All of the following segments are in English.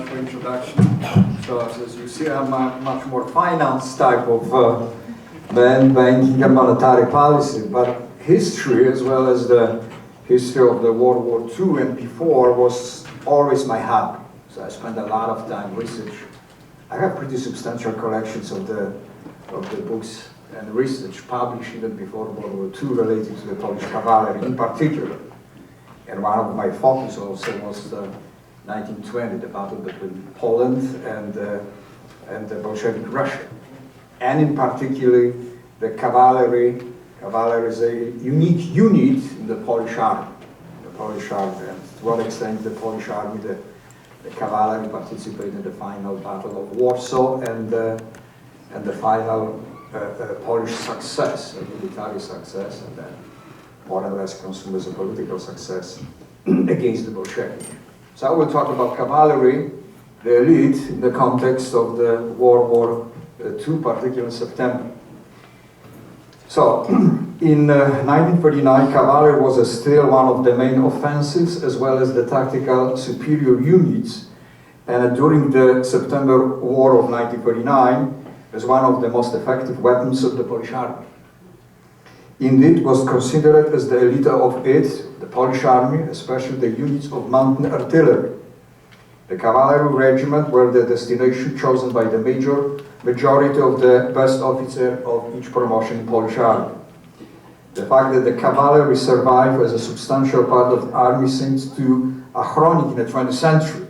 much for introduction. So as you see, I'm a much more finance type of man, banking and monetary policy, but history, as well as the history of the World War II and before, was always my hobby. So I spent a lot of time research. I have pretty substantial collections of the books and research published even before World War II related to the Polish cavalry in particular. And one of my focus also was 1920, the battle between Poland and the Bolshevik Russia. And in particular, the cavalry. Cavalry is a unique unit in the Polish army. And to what extent the Polish army, the cavalry participated in the final battle of Warsaw and the final Polish success, a military success, and then more or less consumed as a political success against the Bolshevik. So I will talk about cavalry, the elite, in the context of the World War II, particularly in September. So, in 1939, cavalry was still one of the main offensives, as well as the tactical superior units, and during the September War of 1939, as one of the most effective weapons of the Polish army. Indeed, was considered as the elite of it, the Polish army, especially the units of mountain artillery. The cavalry regiment were the destination chosen by the majority of the best officers of each promotion in Polish army. The fact that the cavalry survived as a substantial part of the army seems to a chronic in the 20th century,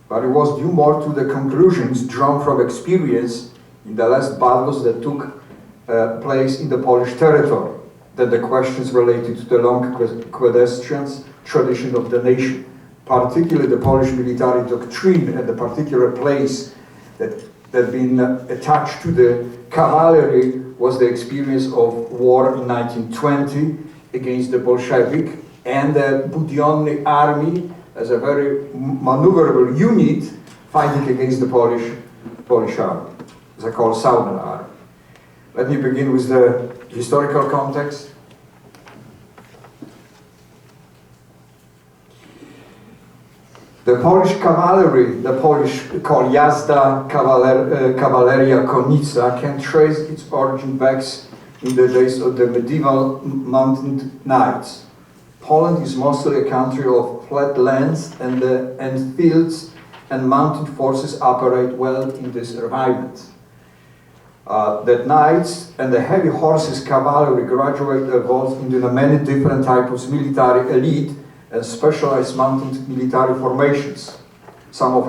but it was due more to the conclusions drawn from experience in the last battles that took place in the Polish territory than the questions related to the long quadrancians tradition of the nation. Particularly the Polish military doctrine and the particular place that been attached to the cavalry was the experience of war in 1920 against the Bolshevik, and the Budyonny army as a very maneuverable unit fighting against the Polish army, as I call Southern army. Let me begin with the historical context. The Polish cavalry, the Polish called Jazda Kawaleria Konnica, can trace its origin back in the days of the medieval mountain knights. Poland is mostly a country of flat lands and fields, and mounted forces operate well in this environment. The knights and the heavy horses cavalry gradually evolved into many different types of military elite and specialized mounted military formations, some of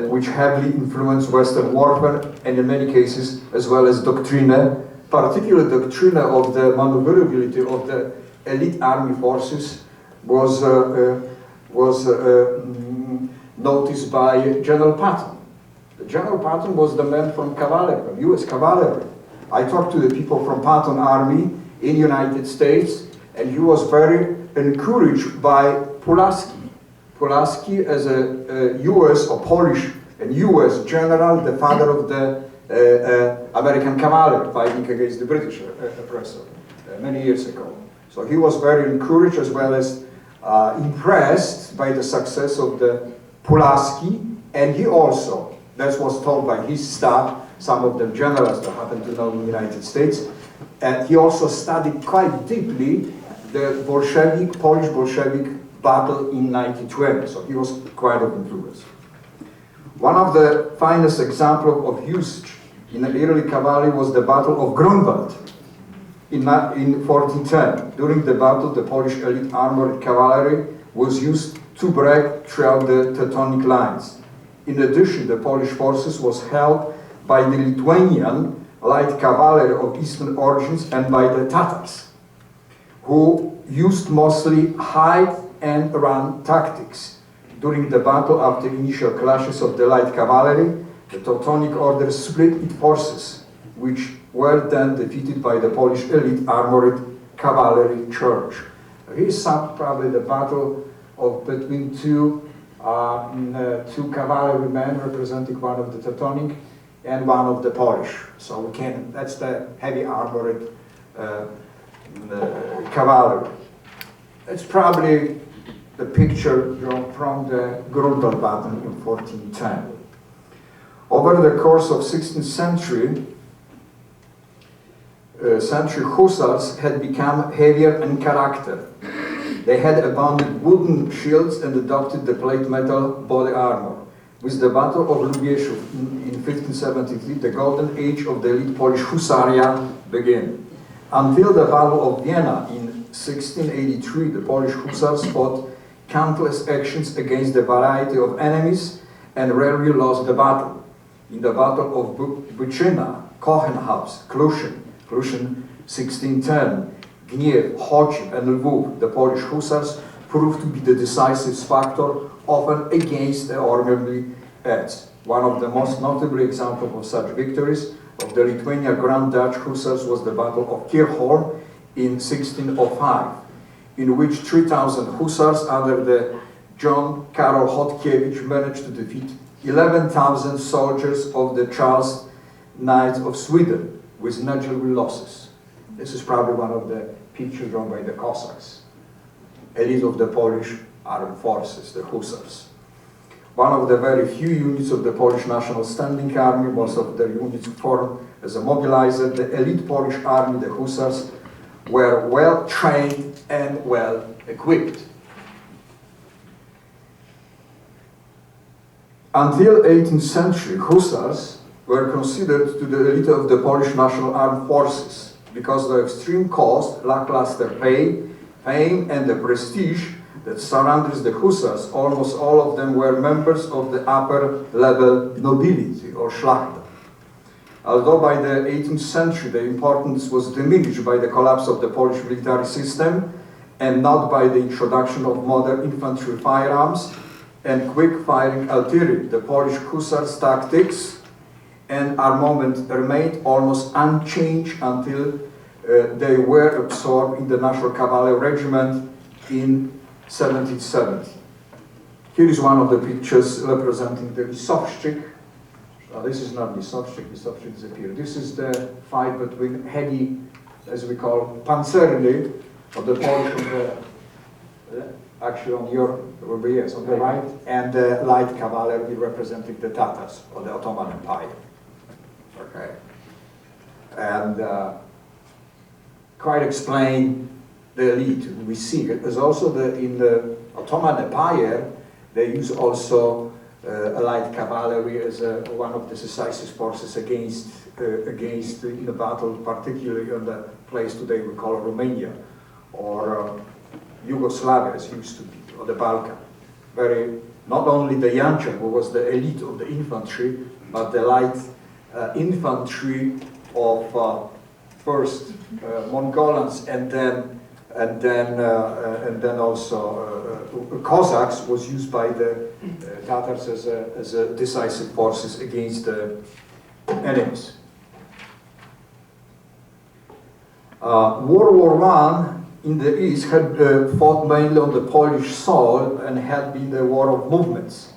which heavily influenced Western warfare, and in many cases as well as doctrine, particularly doctrine of the maneuverability of the elite army forces was noticed by General Patton. General Patton was the man from cavalry, from U.S. cavalry. I talked to the people from Patton Army in United States, and he was very encouraged by Pulaski. Pulaski as a U.S. or Polish and U.S. general, the father of the American cavalry fighting against the British oppressor many years ago. So he was very encouraged as well as impressed by the success of the Pulaski, and he also, that was told by his staff, some of them generals that happened to know in the United States, and he also studied quite deeply the Polish Bolshevik battle in 1920, so he was quite of influence. One of the finest examples of usage in the early cavalry was the Battle of Grunwald in 1410. During the battle, the Polish elite armored cavalry was used to break throughout the Teutonic lines. In addition, the Polish forces was held by the Lithuanian light cavalry of Eastern origins and by the Tatars, who used mostly hide and run tactics. During the battle, after initial clashes of the light cavalry, the Teutonic Order split its forces, which were then defeated by the Polish elite armored cavalry charge. Here's probably the battle between two cavalrymen representing one of the Teutonic and one of the Polish. So that's the heavy armored cavalry. It's probably the picture drawn from the Grunwald battle in 1410. Over the course of 16th century, hussars had become heavier in character. They had abandoned wooden shields and adopted the plate metal body armor. With the Battle of Lubieszów in 1573, the golden age of the elite Polish Hussaria began. Until the Battle of Vienna in 1683, the Polish Hussars fought countless actions against a variety of enemies and rarely lost the battle. In the Battle of Byczyna, Kochenhaus, Klushin 1610, Gniew, Chodziw, and Lwów, the Polish Hussars proved to be the decisive factor, often against the orderly odds. One of the most notable examples of such victories of the Lithuania Grand Dutch Hussars was the Battle of Kirchhorn in 1605, in which 3,000 Hussars under the John Karol Chodkiewicz managed to defeat 11,000 soldiers of the Charles Knights of Sweden with negligible losses. This is probably one of the pictures drawn by the Cossacks, elite of the Polish armed forces, the Hussars. One of the very few units of the Polish National Standing Army, most of the units formed as a mobilizer, the elite Polish army, the Hussars, were well trained and well equipped. Until 18th century, Hussars were considered to the elite of the Polish National Armed Forces because of the extreme cost, lackluster pay, fame, and the prestige that surrounds the Hussars. Almost all of them were members of the upper level nobility or Szlachta. Although by the 18th century the importance was diminished by the collapse of the Polish military system and not by the introduction of modern infantry firearms and quick-firing artillery, the Polish Hussars' tactics and armament remained almost unchanged until they were absorbed in the National Cavalry Regiment in 1770. Here is one of the pictures representing the Lisowczyk. This is not Lisowczyk, Lisowczyk disappeared. This is the fight between heavy, as we call, pancerny of the Polish of the, actually on your, yes, on the right, and the light cavalry representing the Tatars of the Ottoman Empire. Okay. And quite explain the elite we see. As also in the Ottoman Empire, they use also a light cavalry as one of the decisive forces against in the battle, particularly on the place today we call Romania, or Yugoslavia as used to be, or the Balkan. Not only the Janczak, who was the elite of the infantry, but the light infantry of first Mongolians and then also Cossacks was used by the Tatars as a decisive forces against the enemies. World War I in the East had fought mainly on the Polish soil and had been the war of movements.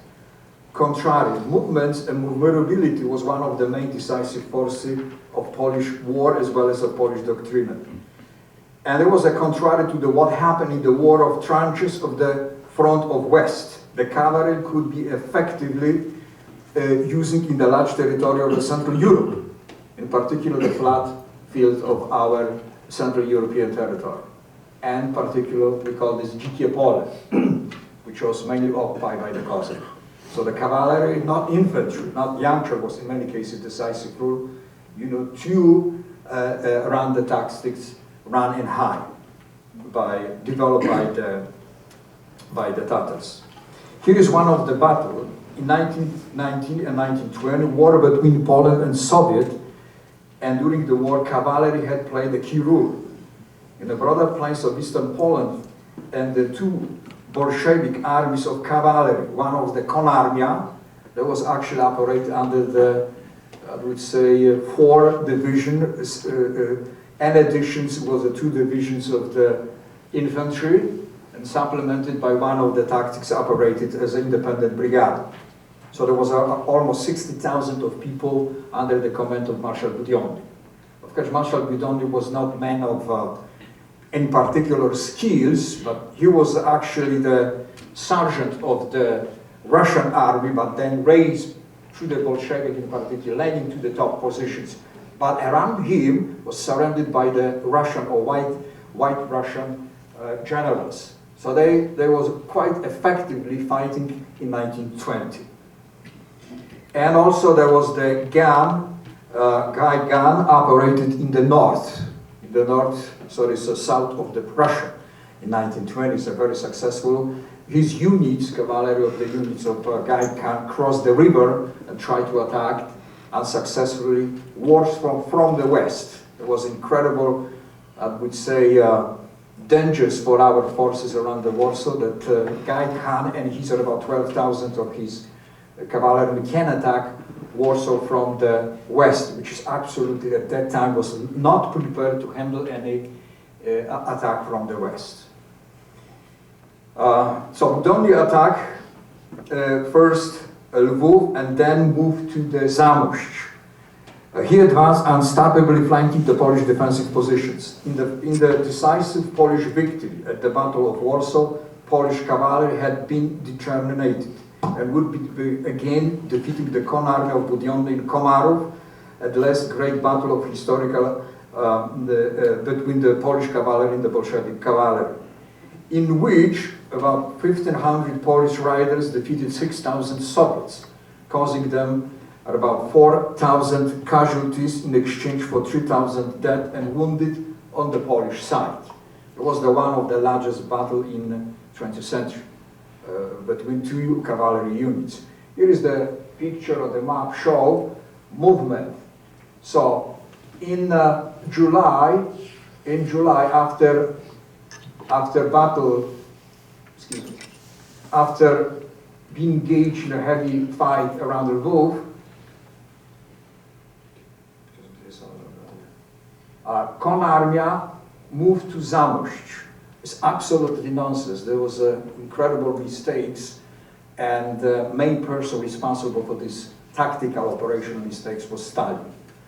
Contrary, movements and maneuverability was one of the main decisive forces of Polish war as well as of Polish doctrine. And there was a contrary to what happened in the war of trenches of the front of West. The cavalry could be effectively using in the large territory of the Central Europe, in particular the flat field of our Central European territory. And particularly we call this Dzikie Pole, which was mainly occupied by the Cossacks. So the cavalry, not infantry, not Janczak was in many cases decisive role, to run the tactics, run and hide, developed by the Tatars. Here is one of the battles. In 1919 and 1920, war between Poland and Soviet, and during the war, cavalry had played a key role. In the broader plains of eastern Poland and the two Bolshevik armies of cavalry, one of the Konarmia, that was actually operated under the, I would say, 4 divisions, and additions was the 2 divisions of the infantry, and supplemented by one of the tactics operated as an independent brigade. So there was almost 60,000 of people under the command of Marshal Budyonny. Of course, Marshal Budyonny was not man of any particular skills, but he was actually the sergeant of the Russian army, but then raised through the Bolshevik in particular, leading to the top positions. But around him was surrounded by the Russian or white Russian generals. So they was quite effectively fighting in 1920. And also there was the gun, Guy gun operated in the north, sorry, so south of the Russia in 1920. So very successful. His units, cavalry of the units of Guy Khan, crossed the river and tried to attack unsuccessfully wars from the west. It was incredible, I would say, dangers for our forces around the Warsaw that Guy Khan and his about 12,000 of his cavalry can attack Warsaw from the west, which is absolutely at that time was not prepared to handle any attack from the west. So Budyonny attacked first Lwów and then moved to the Zamość. He advanced unstoppably, flanking the Polish defensive positions. In the decisive Polish victory at the Battle of Warsaw, Polish cavalry had been determined and would be again defeating the Kon army of Budyonny in Komarów at the last great battle of historical between the Polish cavalry and the Bolshevik cavalry, in which about 1,500 Polish riders defeated 6,000 Soviets, causing them about 4,000 casualties in exchange for 3,000 dead and wounded on the Polish side. It was one of the largest battles in the 20th century between two cavalry units. Here is the picture of the map show movement. So in July after battle, after being engaged in a heavy fight around Lwów, Kon Armia moved to Zamość. It's absolutely nonsense. There was incredible mistakes, and the main person responsible for this tactical operational mistakes was Stalin.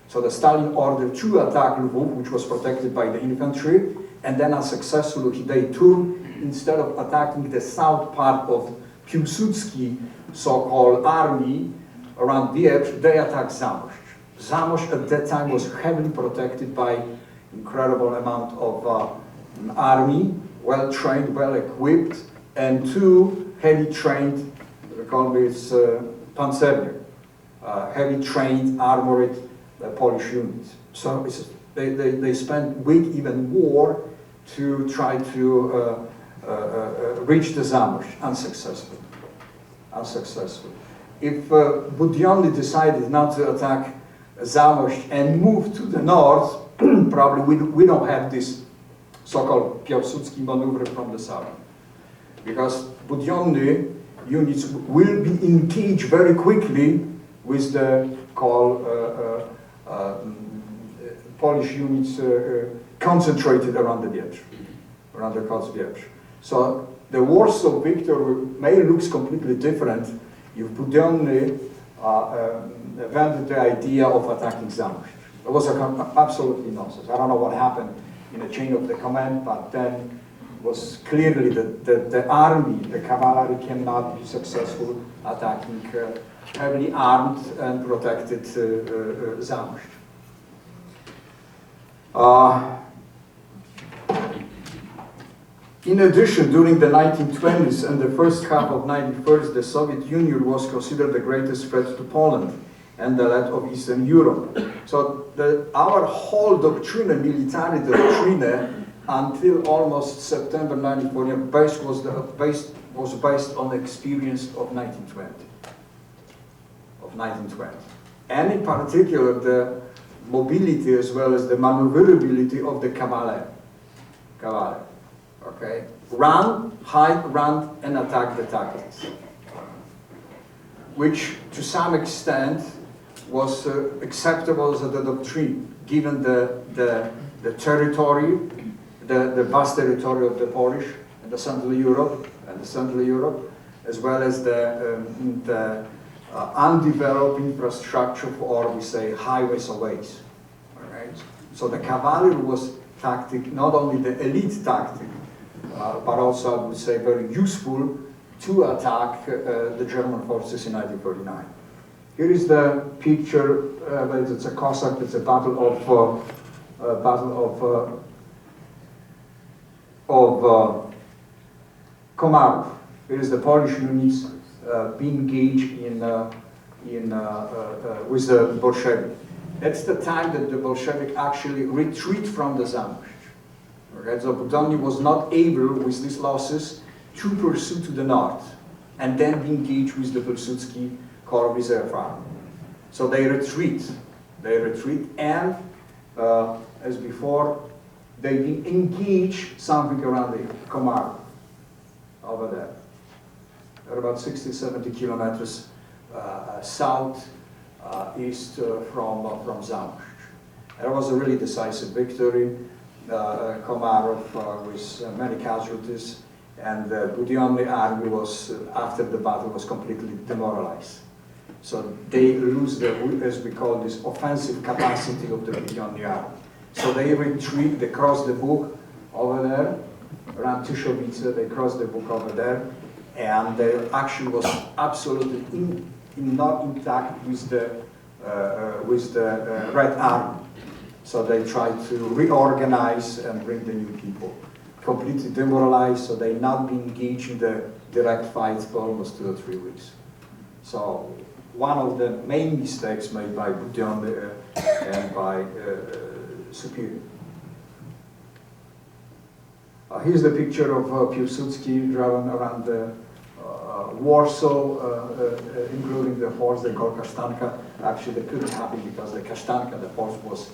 So the Stalin ordered to attack Lwów, which was protected by the infantry, and then unsuccessfully they turned, instead of attacking the south part of Piłsudski so-called army around Wieprz, they attacked Zamość. Zamość at that time was heavily protected by incredible amount of army, well trained, well equipped, and two heavy trained, we call this pancernie, heavy trained armored Polish units. So they spent week, even war, to try to reach the Zamość, unsuccessful. If Budyonny decided not to attack Zamość and move to the north, probably we don't have this so-called Piłsudski maneuver from the south, because Budyonny units will be engaged very quickly with the Polish units concentrated around the Wieprz, around the Kos Wieprz. So the Warsaw victory may look completely different if Budyonny invented the idea of attacking Zamość. It was absolutely nonsense. I don't know what happened in the chain of the command, but then it was clearly that the army, the cavalry, cannot be successful attacking heavily armed and protected Zamość. In addition, during the 1920s and the first half of 1991, the Soviet Union was considered the greatest threat to Poland and the rest of Eastern Europe. So our whole doctrine, military doctrine, until almost September 1940, was based on the experience of 1920. And in particular, the mobility as well as the maneuverability of the cavalry. Okay, run, hide, run, and attack the tactics, which to some extent was acceptable as a doctrine, given the territory, the vast territory of the Polish and the Central Europe, as well as the undeveloped infrastructure for, we say, highways or ways. All right? So the cavalry was tactic, not only the elite tactic, but also, I would say, very useful to attack the German forces in 1939. Here is the picture, it's a Cossack, it's a battle of Komarów. Here is the Polish units being engaged with the Bolshevik. That's the time that the Bolshevik actually retreat from the Zamość. Okay, so Budyonny was not able, with these losses, to pursue to the north and then be engaged with the Pilsudski Corps Reserve Army. So they retreat, and as before, they engage something around the Komarów over there. They're about 60-70 kilometers south east from Zamość. It was a really decisive victory. Komarów with many casualties, and the Budyonny army was, after the battle, was completely demoralized. So they lose the, as we call this, offensive capacity of the Budyonny army. So they retreat, they cross the Bug over there, around Tyszowice, they cross the Bug over there, and their action was absolutely not intact with the Red Army. So they tried to reorganize and bring the new people. Completely demoralized, so they not been engaged in the direct fights for almost 2 or 3 weeks. So one of the main mistakes made by Budyonny and by Superior. Here's the picture of Piłsudski driving around Warsaw, including the horse they call Kasztanka. Actually, they couldn't have it because the Kasztanka, the horse, was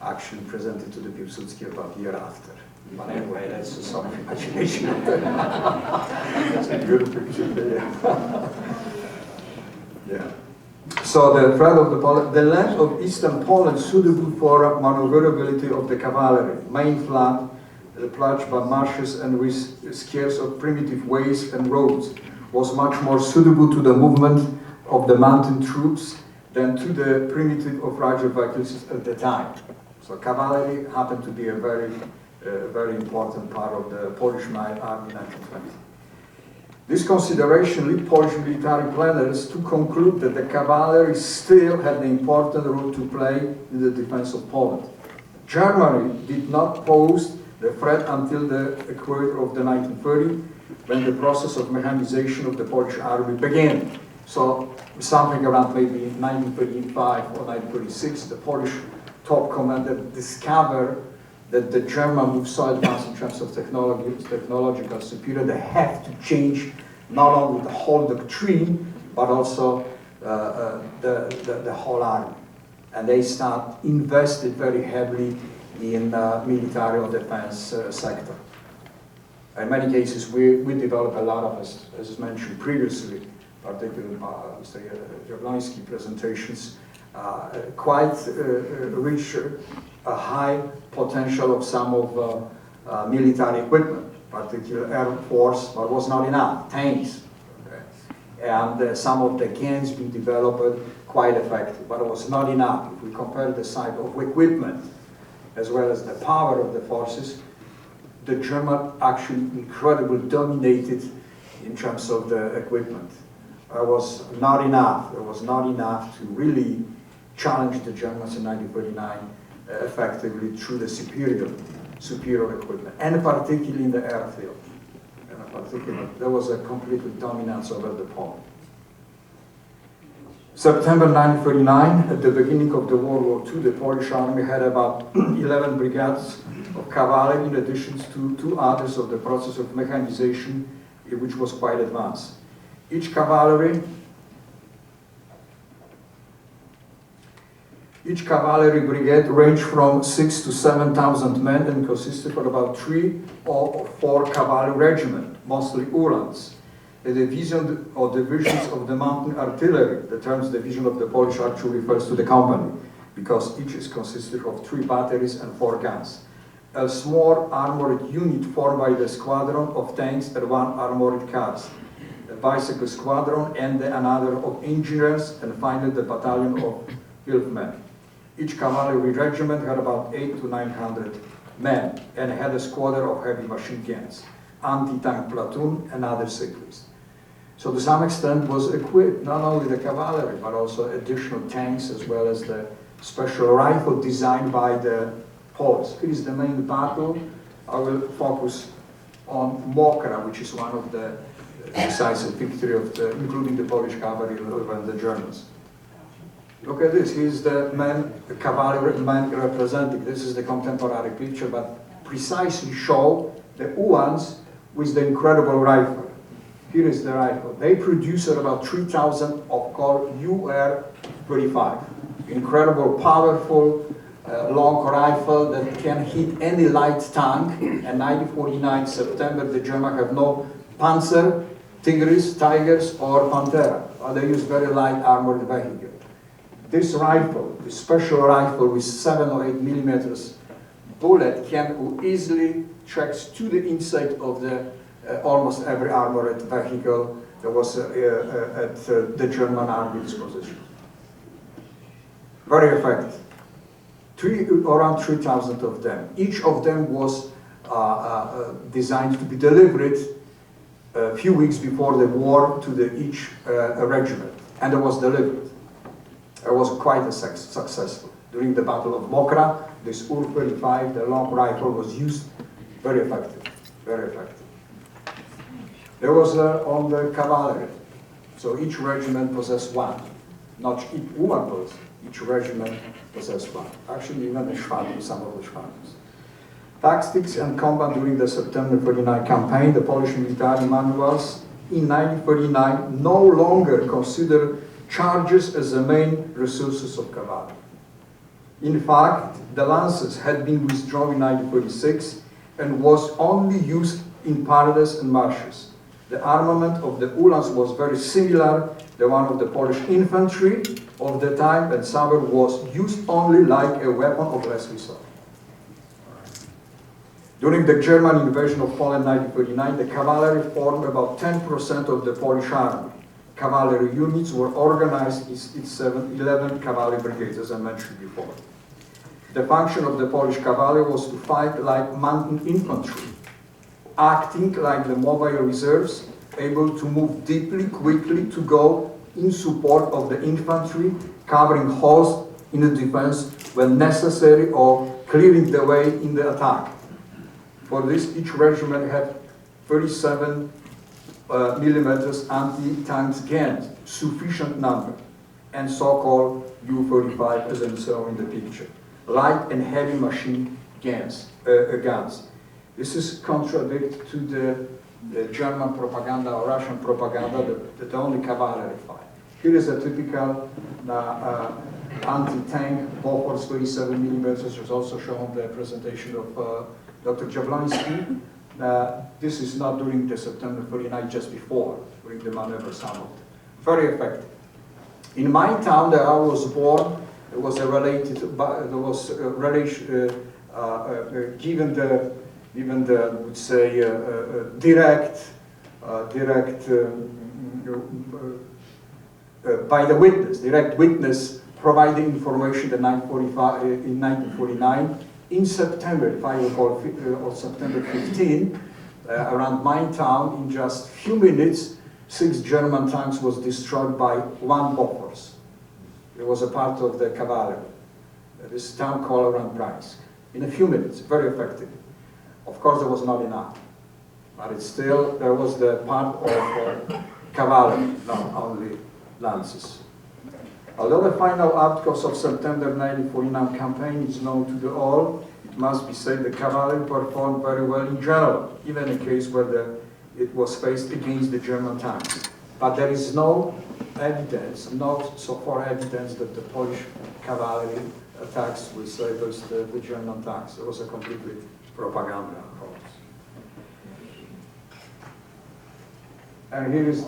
actually presented to the Piłsudski about a year after. But anyway, that's some imagination. That's a good picture there. Yeah. So the threat of the land of eastern Poland suitable for maneuverability of the cavalry, main flat, plunged by marshes and with scarce of primitive ways and roads, was much more suitable to the movement of the mountain troops than to the primitive or fragile vehicles at the time. So cavalry happened to be a very important part of the Polish army in 1920. This consideration led Polish military planners to conclude that the cavalry still had an important role to play in the defense of Poland. Germany did not pose the threat until the equator of the 1930, when the process of mechanization of the Polish army began. So something around maybe 1935 or 1936, the Polish top commander discovered that the German moved so advanced in terms of technological superior, they have to change not only the whole doctrine, but also the whole army. And they start invested very heavily in military or defense sector. In many cases, we develop a lot of, as mentioned previously, particularly by Mr. Jablonski presentations, quite reach a high potential of some of military equipment, particularly Air Force, but was not enough, tanks. Okay. And some of the guns being developed quite effective, but it was not enough. If we compare the size of equipment as well as the power of the forces, the German actually incredibly dominated in terms of the equipment. It was not enough. It was not enough to really challenge the Germans in 1939 effectively through the superior equipment, and particularly in the airfield. And particularly, there was a complete dominance over the Poland. September 1939, at the beginning of the World War II, the Polish army had about 11 brigades of cavalry, in addition to 2 others of the process of mechanization, which was quite advanced. Each cavalry brigade ranged from 6,000 to 7,000 men and consisted of about 3 or 4 cavalry regiments, mostly Uhlans. A division or divisions of the mountain artillery, the term division of the Polish archery refers to the company, because each is consisted of 3 batteries and 4 guns. A small armored unit formed by the squadron of tanks and 1 armored cars, a bicycle squadron, and another of engineers, and finally the battalion of hillsmen. Each cavalry regiment had about 800 to 900 men and had a squadron of heavy machine guns, anti-tank platoon, and other cyclists. So to some extent was equipped, not only the cavalry, but also additional tanks, as well as the special rifle designed by the Poles. Here is the main battle. I will focus on Mokra, which is one of the decisive victory of including the Polish cavalry and the Germans. Look at this. Here's the cavalry man representing. This is the contemporary picture, but precisely show the Uhlans with the incredible rifle. Here is the rifle. They produce about 3,000 of called UR-35. Incredible, powerful, long rifle that can hit any light tank. And 1949 September, the Germans have no Panzer, Tigers, or Pantera. They use very light armored vehicle. This rifle, this special rifle with 7 or 8 millimeters bullet, can easily track to the inside of the almost every armored vehicle that was at the German army disposition. Very effective. Around 3,000 of them. Each of them was designed to be delivered a few weeks before the war to each regiment, and it was delivered. It was quite successful. During the Battle of Mokra, this UR-35, the long rifle, was used. Very effective, very effective. There was on the cavalry, so each regiment possessed one. Not each woman possessed, each regiment possessed one. Actually, even the Schwaben, some of the Schwabens. Tactics and combat during the September 49 campaign, the Polish military manuals in 1939 no longer consider charges as the main resources of cavalry. In fact, the lances had been withdrawn in 1946 and was only used in parades and marches. The armament of the Uhlans was very similar to the one of the Polish infantry of the time, and sabre was used only like a weapon of last resort. During the German invasion of Poland in 1939, the cavalry formed about 10% of the Polish army. Cavalry units were organized in 11 cavalry brigades, as I mentioned before. The function of the Polish cavalry was to fight like mountain infantry, acting like the mobile reserves, able to move deeply, quickly, to go in support of the infantry, covering holes in the defense when necessary or clearing the way in the attack. For this, each regiment had 37 millimeters anti-tank guns, sufficient number, and so-called U-35 as I saw in the picture. Light and heavy machine guns. This is contradict to the German propaganda or Russian propaganda that only cavalry fight. Here is a typical anti-tank Bofors 37 millimeters. There's also shown the presentation of Dr. Jablonski. This is not during the September 49, just before, during the maneuver summit. Very effective. In my town, where I was born, there was a related, there was a relation, given the, I would say, direct by the witness, direct witness providing information in 1949. In September, if I recall, or September 15, around my town, in just few minutes, 6 German tanks was destroyed by 1 Bofors. It was a part of the cavalry. This town called around Bryansk. In a few minutes, very effective. Of course, there was not enough, but it's still, there was the part of cavalry, not only lances. Although the final outcomes of September 1949 campaign is known to all, it must be said the cavalry performed very well in general, even in a case where it was faced against the German tanks. But there is no evidence, not so far evidence that the Polish cavalry attacks with sabers the German tanks. It was a completely propaganda, of course. And here is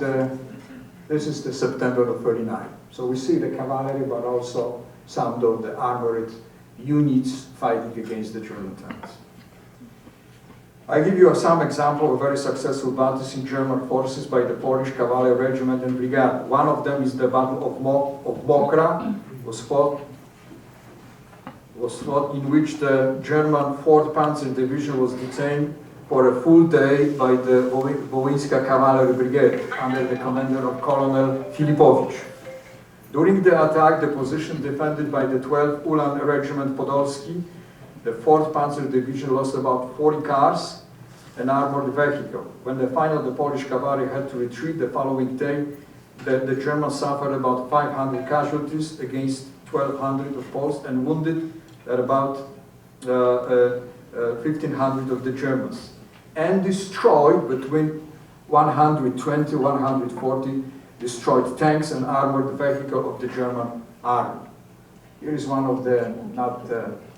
this is the September of 39. So we see the cavalry, but also some of the armored units fighting against the German tanks. I give you some example of very successful battles in German forces by the Polish cavalry regiment and brigade. One of them is the Battle of Mokra, was fought in which the German 4th Panzer Division was detained for a full day by the Wołyńska Cavalry Brigade under the commander of Colonel Filipowicz. During the attack, the position defended by the 12th Ulan Regiment Podolski, the 4th Panzer Division lost about 40 cars, an armored vehicle. When the Polish cavalry had to retreat the following day, the Germans suffered about 500 casualties against 1,200 of Poles and wounded at about 1,500 of the Germans. And destroyed between 120 and 140 destroyed tanks and armored vehicle of the German army. Here is one of the, not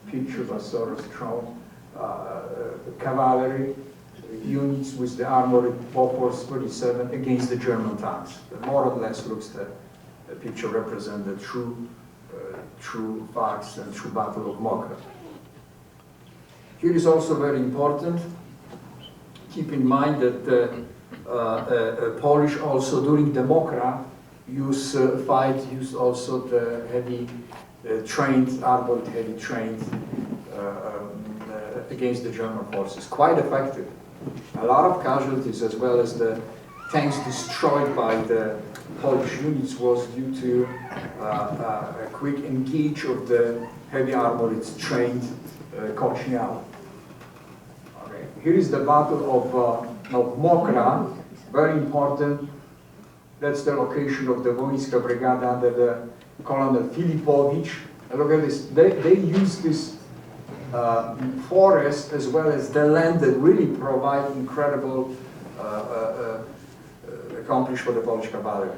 picture, but sort of strong cavalry units with the armored Bofors 37 against the German tanks. But more or less looks the picture represent the true facts and true battle of Mokra. Here is also very important. Keep in mind that Polish also during the Mokra used also the heavy armored heavy trained against the German forces. Quite effective. A lot of casualties as well as the tanks destroyed by the Polish units was due to a quick engage of the heavy armored trained Koczniały. Okay. Here is the Battle of Mokra, very important. That's the location of the Wołyńska Brigade under the Colonel Filipowicz. And look at this, they use this forest as well as the land that really provide incredible accomplishment for the Polish cavalry.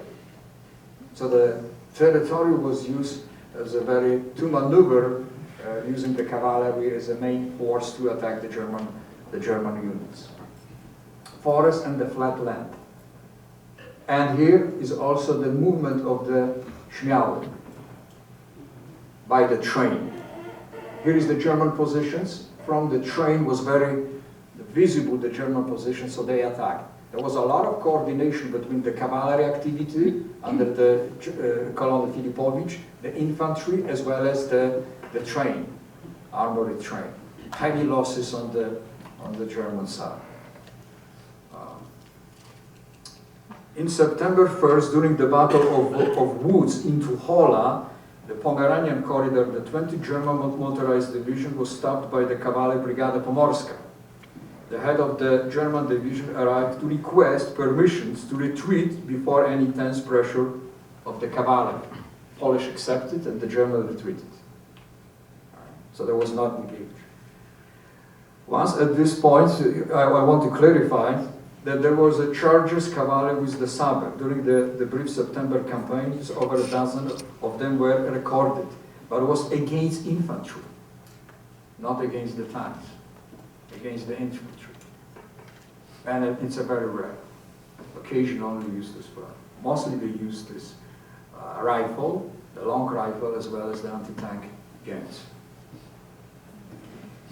So the territory was used as a to maneuver using the cavalry as a main force to attack the German units. Forest and the flat land. And here is also the movement of the Śmiały by the train. Here is the German positions. From the train was very visible, the German position, so they attacked. There was a lot of coordination between the cavalry activity under the Colonel Filipowicz, the infantry, as well as the train, armored train. Heavy losses on the German side. In September 1st, during the Battle of Woods into Hola, the Pomeranian corridor, the 20th German motorized division was stopped by the Cavalry Brigada Pomorska. The head of the German division arrived to request permissions to retreat before any intense pressure of the cavalry. Polish accepted and the German retreated. So there was not engaged. Once at this point, I want to clarify that there was a charges cavalry with the saber. During the brief September campaigns, over a dozen of them were recorded, but it was against infantry, not against the tanks, against the infantry. And it's a very rare. Occasionally used as well. Mostly they used this rifle, the long rifle, as well as the anti-tank guns.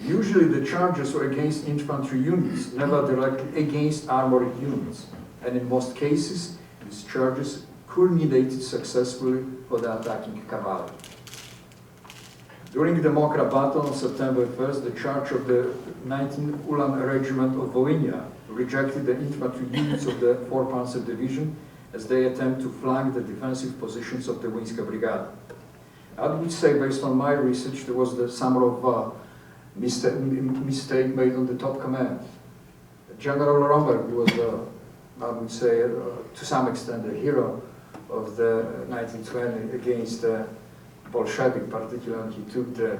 Usually the charges were against infantry units, never directly against armored units. And in most cases, these charges culminated successfully for the attacking cavalry. During the Mokra battle on September 1st, the charge of the 19th Ulan Regiment of Volhynia rejected the infantry units of the 4th Panzer Division as they attempt to flank the defensive positions of the Wołyńska Brigade. I would say, based on my research, there was some of mistake made on the top command. General Rommel was, I would say, to some extent, a hero of the 1920 against the Bolshevik, particularly. He took the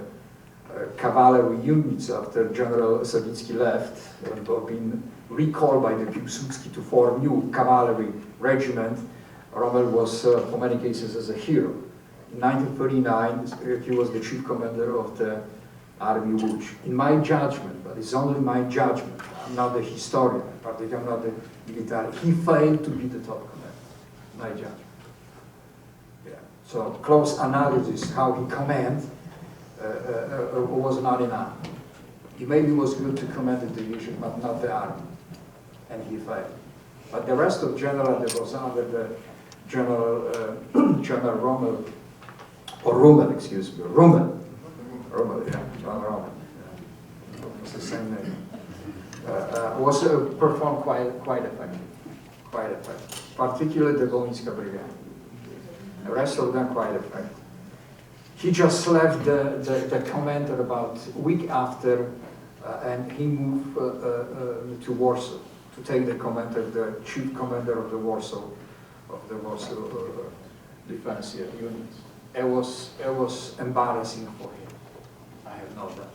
cavalry units after General Sawicki left, and been recalled by the Piłsudski to form new cavalry regiment. Rommel was, for many cases, as a hero. In 1939, he was the chief commander of the Army Łódź. In my judgment, but it's only my judgment, I'm not a historian, particularly I'm not a military, he failed to be the top commander, my judgment. Yeah. So close analysis, how he commanded, was not enough. He maybe was good to command the division, but not the army, and he failed. But the rest of General de Bozan, under the General Rommel, or Rommel, excuse me, Rommel, yeah, John Rommel, yeah. It's the same name. was performed quite effective, particularly the Wołyńska Brigade. The rest of them quite effective. He just left the commander about a week after, and he moved to Warsaw to take the commander, the chief commander of the Warsaw defense unit. It was embarrassing for him. I have no doubt.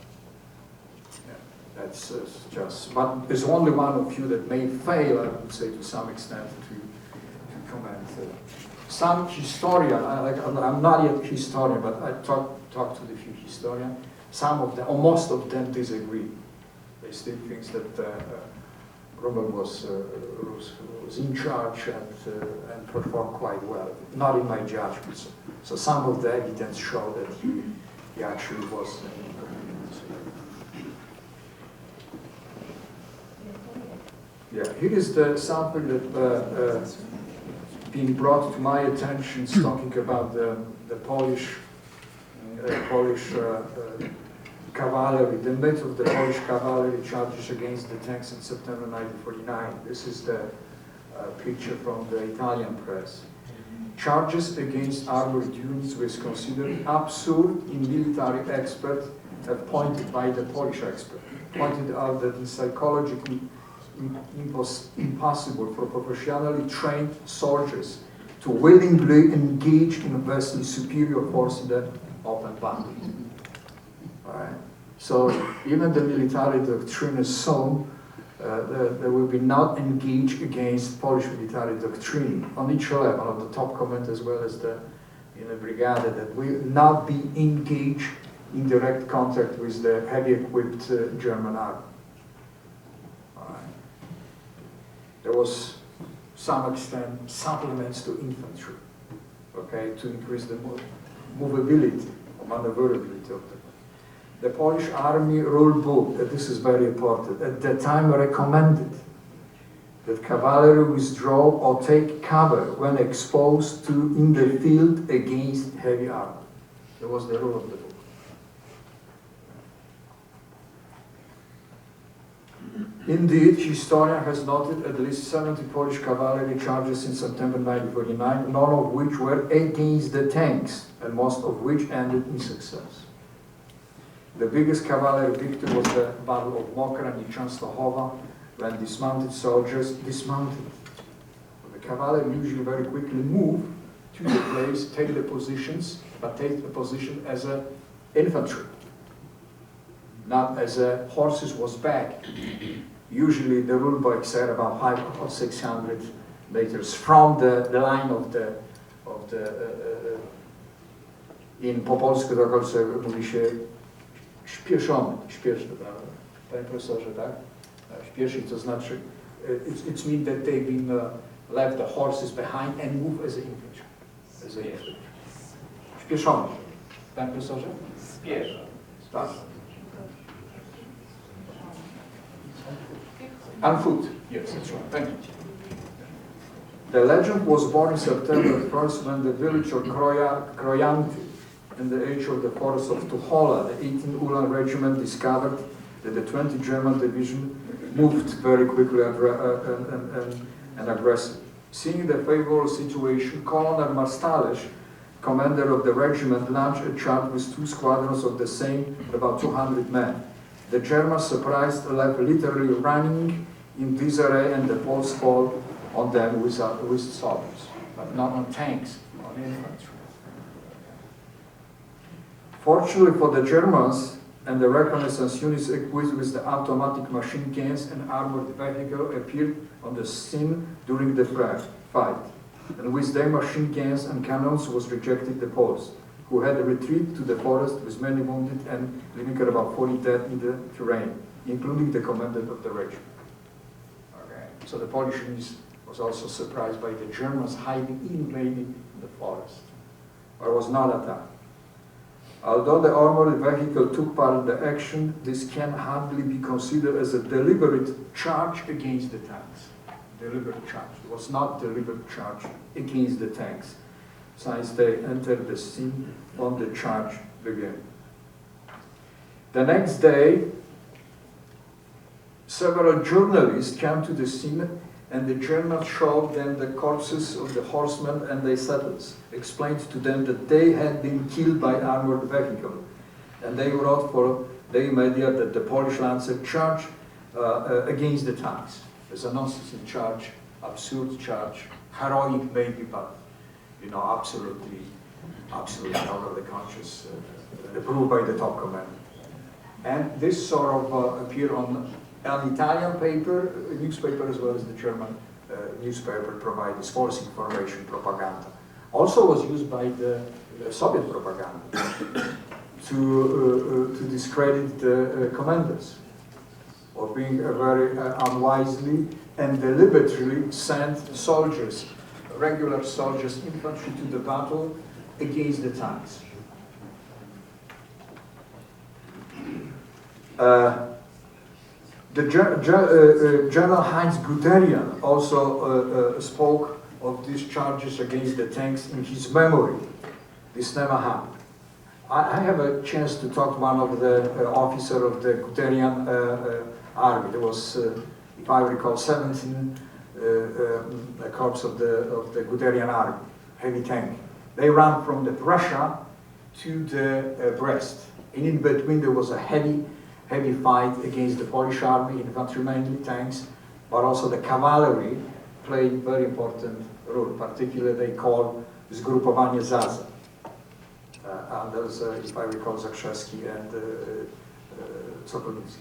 Yeah, that's just. But there's only one of you that may fail, I would say, to some extent, to command. Some historian, I'm not yet a historian, but I talked to the few historians. Some of them, or most of them, disagree. They still think that Rommel was in charge and performed quite well. Not in my judgment. So some of the evidence show that he actually was. Yeah, here is something that being brought to my attention, talking about the Polish cavalry, the myth of the Polish cavalry charges against the tanks in September 1949. This is the picture from the Italian press. Charges against armored units was considered absurd in military experts have pointed by the Polish expert, pointed out that it's psychologically impossible for professionally trained soldiers to willingly engage in a vastly superior force in the open battle. Right. So even the military doctrine is so they will be not engaged against Polish military doctrine on each level, on the top command as well as in the brigade, that will not be engaged in direct contact with the heavy equipped German army. There was, some extent, supplements to infantry, okay, to increase the movability, or maneuverability of them. The Polish Army rule book, and this is very important, at the time recommended that cavalry withdraw or take cover when exposed to in the field against heavy armor. That was the rule of the book. Indeed, historian has noted at least 70 Polish cavalry charges in September 1949, none of which were against the tanks, and most of which ended in success. The biggest cavalry victory was the Battle of Mokra near Częstochowa, when dismounted soldiers dismounted. The cavalry usually very quickly move to the place, take the positions, but take the position as an infantry, not as a horses was back. Usually the rule books are about 500 or 600 meters from the line of the in po polsku do końca mówi się śpieszony, panie profesorze, tak? Śpieszyć to znaczy, it means that they've been left the horses behind and move as an infantry. Śpieszony. Panie profesorze? Spieszony. Tak. On foot, yes, that's right. Thank you. The legend was born in September 1st when the village of Krojanty, in the edge of the forest of Tuchola, the 18th Ulan Regiment discovered that the 20th German Division moved very quickly and aggressive. Seeing the favorable situation, Colonel Marstaleś, commander of the regiment, launched a charge with 2 squadrons of the same, about 200 men. The Germans, surprised, left literally running in disarray, and the Poles fought on them with swords, but not on tanks, on infantry. Fortunately for the Germans and the reconnaissance units equipped with the automatic machine guns and armored vehicle appeared on the scene during the fight, and with their machine guns and cannons was rejected the Poles, who had retreated to the forest with many wounded and leaving about 40 dead in the terrain, including the commandant of the regiment. Okay. So the Polish unit was also surprised by the Germans hiding in maybe in the forest, or was not attacked. Although the armored vehicle took part in the action, this can hardly be considered as a deliberate charge against the tanks. Deliberate charge. It was not deliberate charge against the tanks, since they entered the scene when the charge began. The next day, several journalists came to the scene, and the Germans showed them the corpses of the horsemen and their saddles, explained to them that they had been killed by armored vehicle. And they wrote for the media that the Polish Lancer charged against the tanks. It's a nonsense charge, absurd charge, heroic maybe, but you know, absolutely out of the conscious, approved by the top command. And this sort of appeared on an Italian paper, newspaper, as well as the German newspaper provided false information propaganda. Also was used by the Soviet propaganda to discredit the commanders, or being very unwisely and deliberately sent soldiers, regular soldiers, infantry to the battle against the tanks. General Heinz Guderian also spoke of these charges against the tanks in his memory. This never happened. I have a chance to talk to one of the officers of the Guderian army. There was, if I recall, 17 corps of the Guderian army, heavy tank. They ran from the Prussia to the Brest. And in between there was a heavy fight against the Polish army, infantry mainly, tanks, but also the cavalry played a very important role. Particularly they called Zgrupowanie Zaza. And there's, if I recall, Zakrzewski and Kurnicki,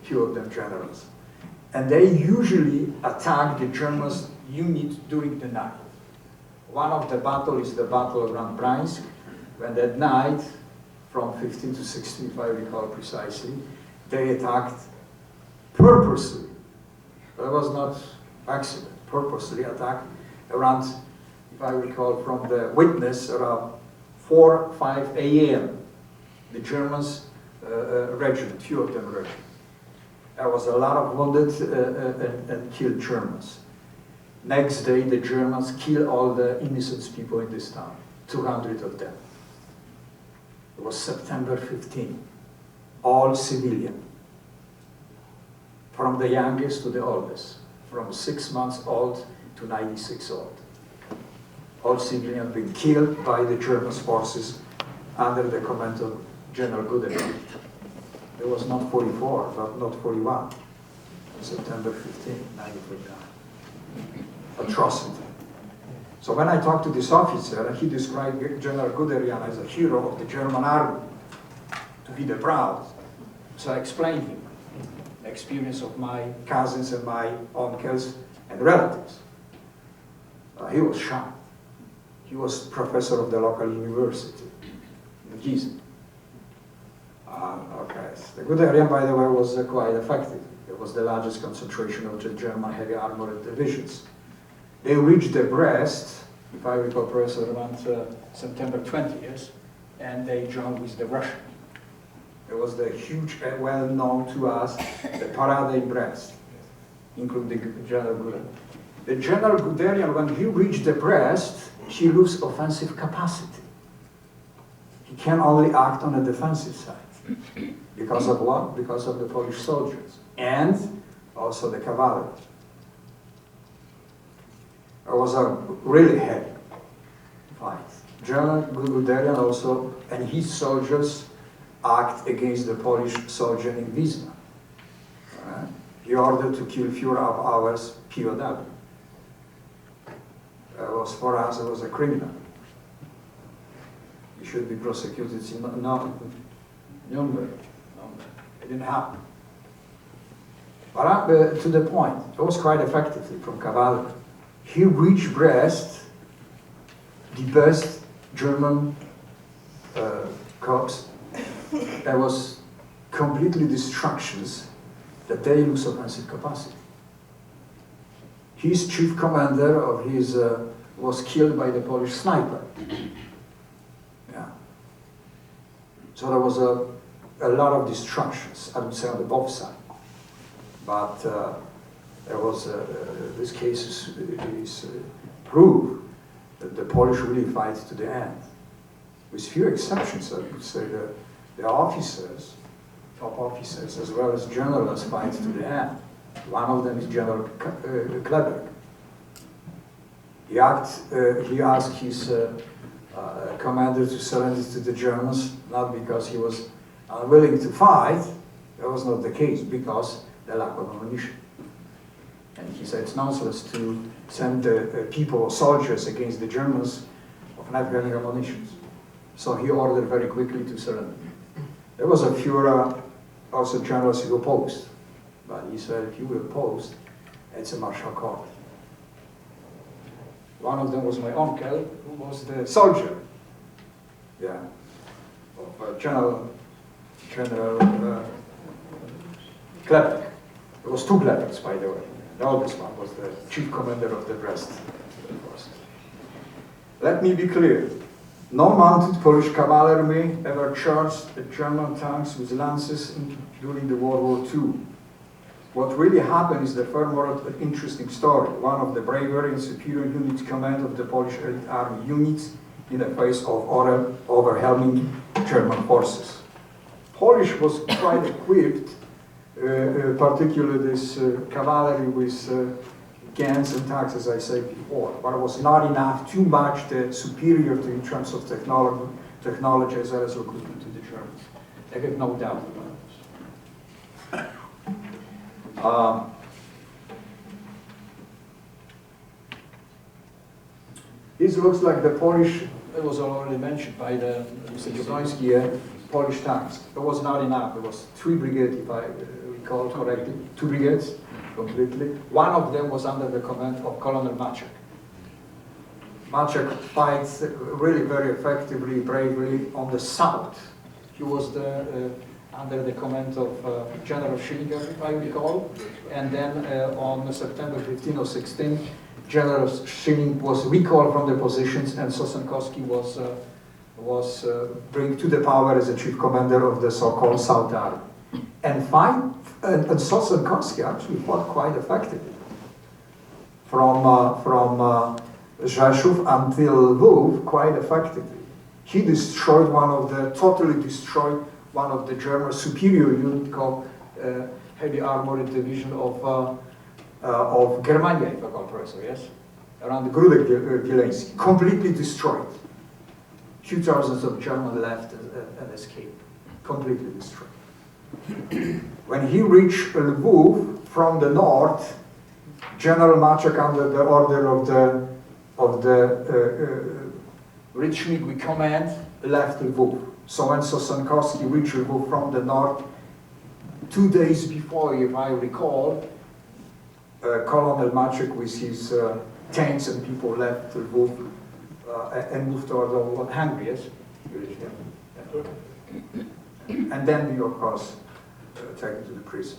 few of them generals. And they usually attack the Germans' unit during the night. One of the battles is the Battle around Bryansk, when at night, from 15 to 16, if I recall precisely, they attacked purposely. That was not accident, purposely attacked around, if I recall from the witness, around 4, 5 a.m. The Germans regiment, few of them regiment. There was a lot of wounded and killed Germans. Next day, the Germans killed all the innocent people in this town, 200 of them. It was September 15, all civilian, from the youngest to the oldest, from 6 months old to 96 old. All civilians been killed by the German forces under the command of General Guderian. It was not 44, but not 41. September 15, 1939. Atrocity. So when I talked to this officer, he described General Guderian as a hero of the German army, to be the proud. So I explained him the experience of my cousins and my uncles and relatives. He was shocked. He was professor of the local university in Gießen. Okay. The Guderian, by the way, was quite effective. It was the largest concentration of the German heavy armored divisions. They reached the Brest, if I recall, around September 20th, and they joined with the Russian. It was the huge, well known to us, the parade in Brest, including General Guderian. The General Guderian, when he reached the Brest, he loses offensive capacity. He can only act on the defensive side. Because of what? Because of the Polish soldiers and also the cavalry. It was a really heavy fight. General Guderian also and his soldiers act against the Polish soldier in Wisła. He ordered to kill few of ours POW. For us, it was a criminal. He should be prosecuted in Nuremberg. It didn't happen. But to the point, it was quite effectively from cavalry. He reached Brest, the best German corps. There was completely destructions that they lose offensive capacity. His chief commander of his was killed by the Polish sniper. Yeah. So there was a lot of destructions, I would say, on the both sides. But there was this case is proof that the Polish really fight to the end. With few exceptions, I would say the officers, top officers, as well as generals fight to the end. One of them is General Kleber. He asked his commander to surrender to the Germans, not because he was unwilling to fight. That was not the case, because the lack of ammunition. And he said it's nonsense to send people or soldiers against the Germans of not having ammunition. So he ordered very quickly to surrender. There was a few also generals who opposed, but he said if you will oppose, it's a martial court. One of them was my uncle, who was the soldier, yeah, of General Kleber. There was two Klebers, by the way. The oldest one was the chief commander of the Brest forces. Let me be clear. No mounted Polish cavalry ever charged the German tanks with lances during the World War II. What really happened is the far more interesting story, one of the bravery and superior unit command of the Polish elite army units in the face of overwhelming German forces. Polish was quite equipped, particularly this cavalry with guns and tanks, as I said before, but it was not enough, too much superior to in terms of technology as well as recruitment to the Germans. I have no doubt about this. This looks like the Polish, it was already mentioned by the Mr. Jablonski, Polish tanks. It was not enough. It was 3 brigades, if I recall correctly, 2 brigades completely. One of them was under the command of Colonel Maciek. Maciek fights really very effectively, bravely on the south. He was under the command of General Schillinger, if I recall, and then on September 15 or 16, General Schilling was recalled from the positions, and Sosnkowski was brought to the power as the chief commander of the so-called South Army. And Sosnkowski actually fought quite effectively. From Rzeszów until Lwów, quite effectively. He destroyed totally destroyed one of the German superior unit called Heavy Armored Division of Germania, if I call it, yes? Around Grudek-Wileński, completely destroyed. Few thousands of Germans left and escaped, completely destroyed. When he reached Lwów from the north, General Maciek, under the order of the Ryczmigły command, left Lwów. So when Sosnkowski reached Lwów from the north, 2 days before, if I recall, Colonel Maciek with his tanks and people left Lwów and moved toward Hungary, yes? And then we, of course, taken to the prison.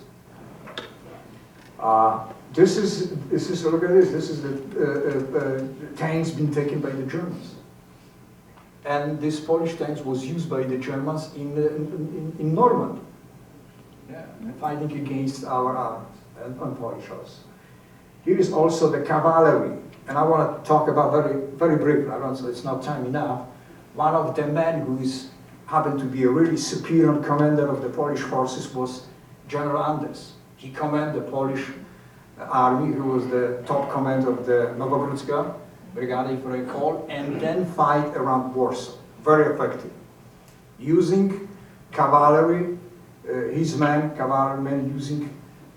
This is look at this. This is the tanks being taken by the Germans, and this Polish tanks was used by the Germans in Normandy, yeah, fighting against our armies and Polish also. Here is also the cavalry, and I want to talk about very briefly. I don't, so it's not time enough. One of the men who happened to be a really superior commander of the Polish forces was General Andrzej. He commanded the Polish army, who was the top commander of the Nowogródzka brigade, if I recall, and then fight around Warsaw, very effective, using cavalry, his men, cavalrymen, using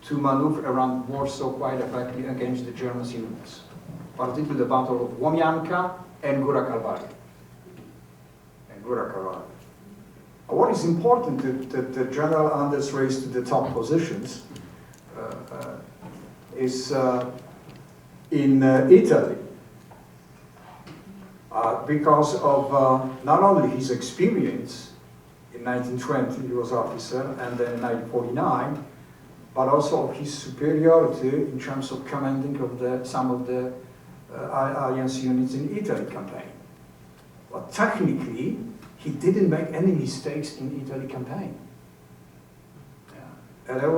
to maneuver around Warsaw quite effectively against the German units, particularly the Battle of Łomianka and Góra Kalwaria. What is important that the General Anders raised to the top positions is in Italy, because of not only his experience in 1920, he was officer, and then in 1949, but also of his superiority in terms of commanding of some of the alliance units in Italy campaign. But technically, he didn't make any mistakes in Italy campaign. Yeah. And there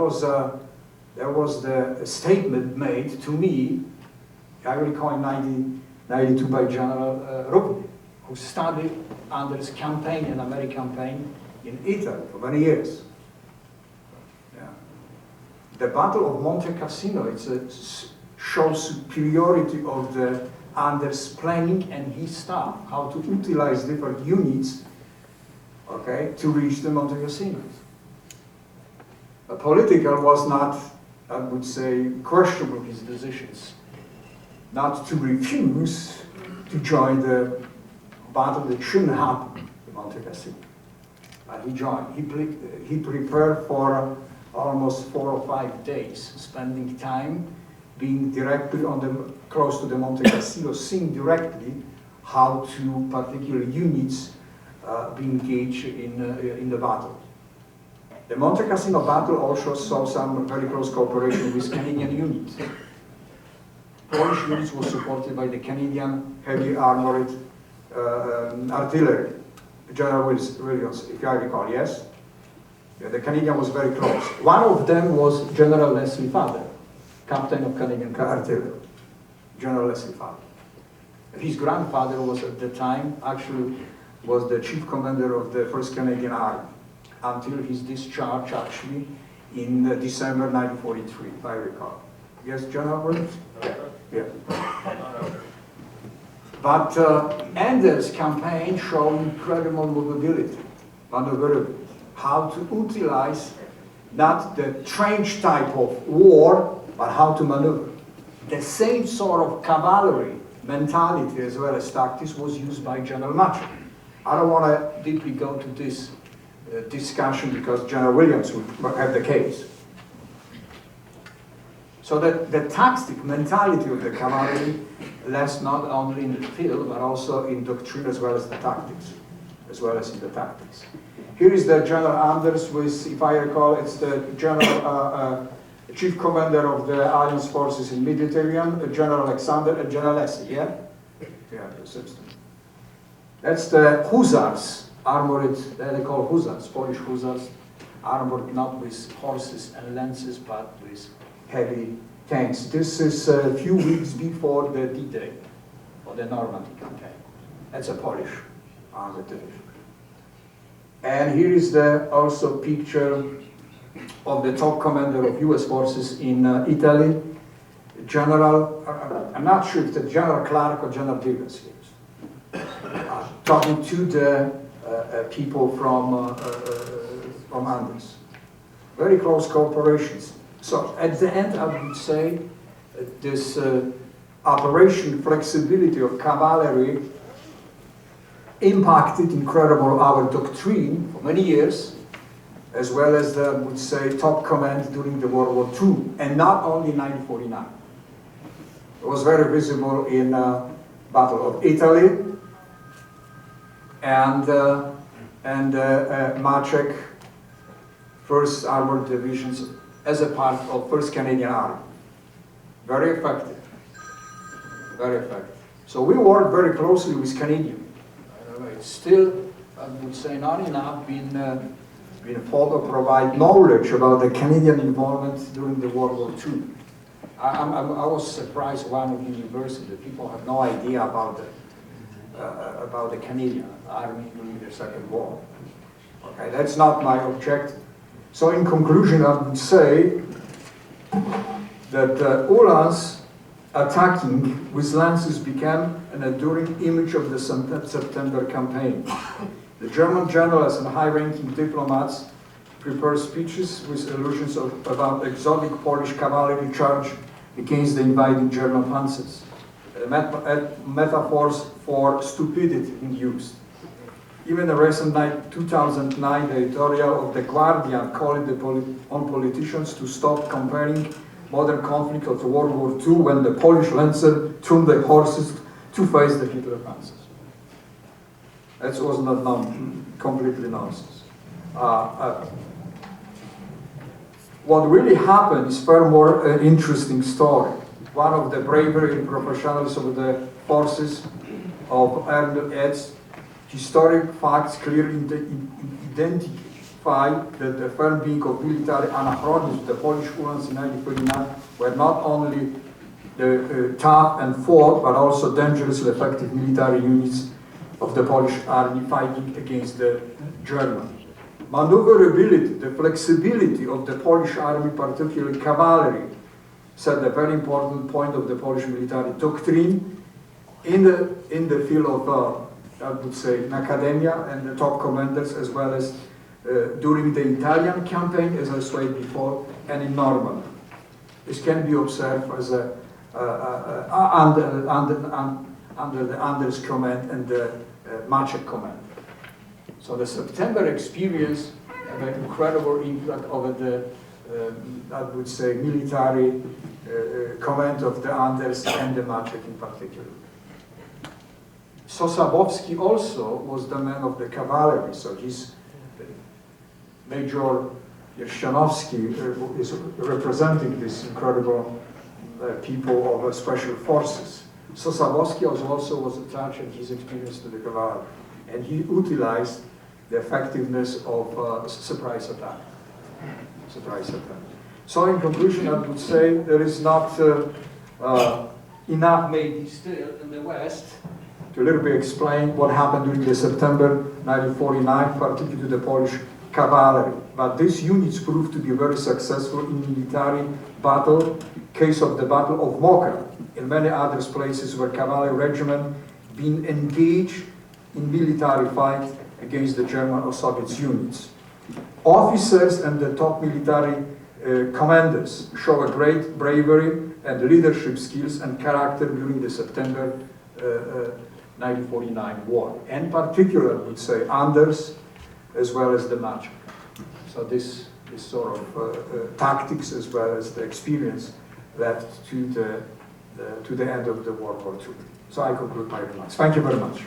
was the statement made to me, I recall in 1992 by General Rupnik, who studied under his campaign, an American campaign in Italy for many years. Yeah. the Battle of Monte Cassino, shows superiority of the Anders' planning and his staff, how to utilize different units, okay, to reach the Monte Cassino. The political was not, I would say, questionable his decisions, not to refuse to join the battle that shouldn't happen in Monte Cassino. He joined. He prepared for almost 4 or 5 days, spending time being directly close to the Monte Cassino, seeing directly how to particular units be engaged in the battle. The Monte Cassino battle also saw some very close cooperation with Canadian units. Polish units were supported by the Canadian heavy armored artillery, General Williams, if I recall, yes? Yeah, the Canadian was very close. One of them was General Leslie Fader, captain of Canadian artillery, General Leslie Fader. His grandfather was at the time, actually, was the chief commander of the 1st Canadian Army, until his discharge, actually, in December 1943, if I recall. Yes, General Williams? Yeah. But Anders' campaign showed incredible maneuverability, how to utilize not the trench type of war, but how to maneuver. The same sort of cavalry mentality as well as tactics was used by General Maczek. I don't want to deeply go to this discussion because General Williams would have the case. So that the tactic mentality of the cavalry lies not only in the field, but also in doctrine as well as the tactics, as well as in the tactics. Here is the General Anders with, if I recall, it's the General Chief Commander of the Alliance Forces in Mediterranean, General Alexander and General Leslie, yeah? Yeah, the system. That's the Hussars, armored, they call Hussars, Polish Hussars, armored not with horses and lances, but with heavy tanks. This is a few weeks before the D-Day, or the Normandy campaign. That's a Polish armored division. And here is the also picture of the top commander of US forces in Italy, General, I'm not sure if it's General Clark or General Davis, talking to the people from Andes. Very close cooperations. So at the end, I would say this operation flexibility of cavalry impacted incredible our doctrine for many years, as well as the, I would say, top command during the World War II, and not only in 1949. It was very visible in Battle of Italy, and Maczek, 1st Armored Divisions, as a part of 1st Canadian Army. Very effective. Very effective. So we work very closely with Canadians. It's still, I would say, not enough been able to provide knowledge about the Canadian involvement during the World War II. I was surprised one of the university, people have no idea about the Canadian Army during the Second War. Okay, that's not my objective. So in conclusion, I would say that Uhlans attacking with lances became an enduring image of the September campaign. The German generals and high-ranking diplomats prepared speeches with allusions about exotic Polish cavalry charge against the invading German panzers. Metaphors for stupidity in use. Even the recent 2009 editorial of The Guardian calling on politicians to stop comparing modern conflict of World War II when the Polish Lancer turned their horses to face the Hitler panzers. That was not completely nonsense. What really happened is far more interesting story. One of the bravery and professionalism of the forces of Ernst Ed's historic facts clearly identify that the firm being of military anachronism, the Polish Uhlans in 1939 were not only the tough and fought, but also dangerously effective military units of the Polish army fighting against the Germans. maneuverability, the flexibility of the Polish army, particularly cavalry, set a very important point of the Polish military doctrine in the field of, I would say, in academia and the top commanders, as well as during the Italian campaign, as I said before, and in Normandy. This can be observed as under the Anders command and the Maciek command. So the September experience had an incredible impact over the, I would say, military command of the Anders and the Maciek in particular. Sosabowski also was the man of the cavalry, so he's Major Yerszanowski is representing this incredible people of special forces. Sosabowski also was attached in his experience to the cavalry, and he utilized the effectiveness of surprise attack. So in conclusion, I would say there is not enough maybe still in the West to a little bit explain what happened during the September 1949, particularly to the Polish cavalry. But these units proved to be very successful in military battle, case of the Battle of Moka, in many other places where cavalry regiment been engaged in military fight against the German or Soviet units. Officers and the top military commanders show a great bravery and leadership skills and character during the September 1949 war. In particular, I would say Anders, as well as the Maciek. So this sort of tactics as well as the experience led to the end of the World War II. So I conclude my remarks. Thank you very much.